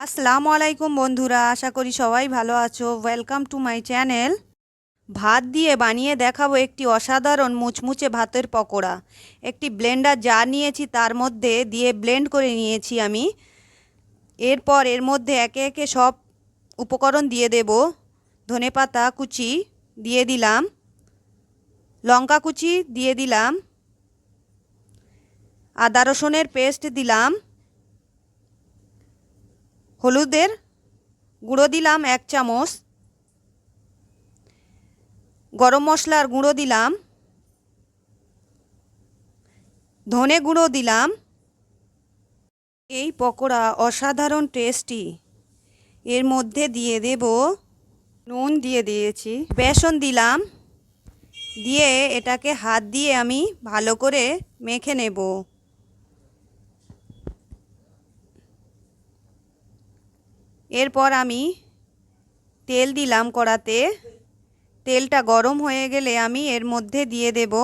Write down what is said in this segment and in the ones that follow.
আসসালামু আলাইকুম বন্ধুরা, আশা করি সবাই ভালো আছো। Welcome to my channel. ভাত দিয়ে বানিয়ে দেখাবো একটি অসাধারণ মুচমুচে ভাতের পকোড়া। একটি ব্লেন্ডার জার নিয়েছি, তার মধ্যে দিয়ে ব্লেন্ড করে নিয়েছি আমি। এরপর এর মধ্যে একে একে সব উপকরণ দিয়ে দেব। ধনেপাতা কুচি দিয়ে দিলাম, লঙ্কা কুচি দিয়ে দিলাম, আদা রসুনের পেস্ট দিলাম, হলুদের গুঁড়ো দিলাম 1 চামচ, গরম মশলার গুঁড়ো দিলাম, ধনে গুঁড়ো দিলাম। এই পকোড়া অসাধারণ টেস্টি। এর মধ্যে দিয়ে দেব নুন, দিয়ে দিয়েছি, বেসন দিলাম, দিয়ে এটাকে হাত দিয়ে আমি ভালো করে মেখে নেব। এরপর আমি তেল দিলাম কড়াতে। তেলটা গরম হয়ে গেলে আমি এর মধ্যে দিয়ে দেব।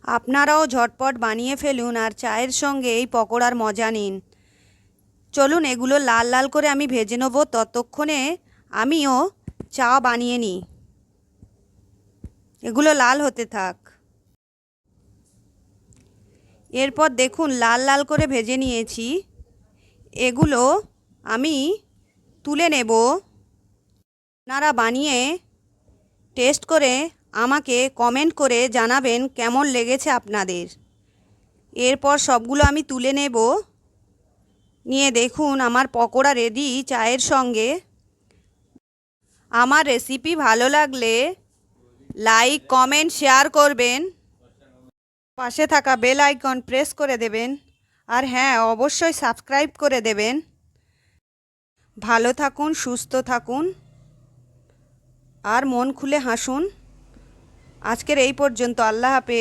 আপনারাও ঝটপট বানিয়ে ফেলুন আর চায়ের সঙ্গে এই পকোড়ার মজা নিন। চলুন এগুলো লাল লাল করে আমি ভেজে নেব, ততক্ষণে আমিও চা বানিয়ে নিই। এগুলো লাল হতে থাক। এরপর দেখুন লাল লাল করে ভেজে নিয়েছি। এগুলো আমি তুলে নেব। আপনারা বানিয়ে টেস্ট করে আমাকে কমেন্ট করে জানাবেন কেমন লেগেছে আপনাদের। এরপর সবগুলো আমি তুলে নেব। নিয়ে দেখুন আমার পকোড়া রেডি চায়ের সঙ্গে। আমার রেসিপি ভালো লাগলে লাইক, কমেন্ট, শেয়ার করবেন। পাশে থাকা বেল আইকন প্রেস করে দেবেন। আর হ্যাঁ, অবশ্যই সাবস্ক্রাইব করে দেবেন। ভালো থাকুন, সুস্থ থাকুন, আর মন খুলে হাসুন। আজকের এই পর্যন্ত। আল্লাহ হাফেজ।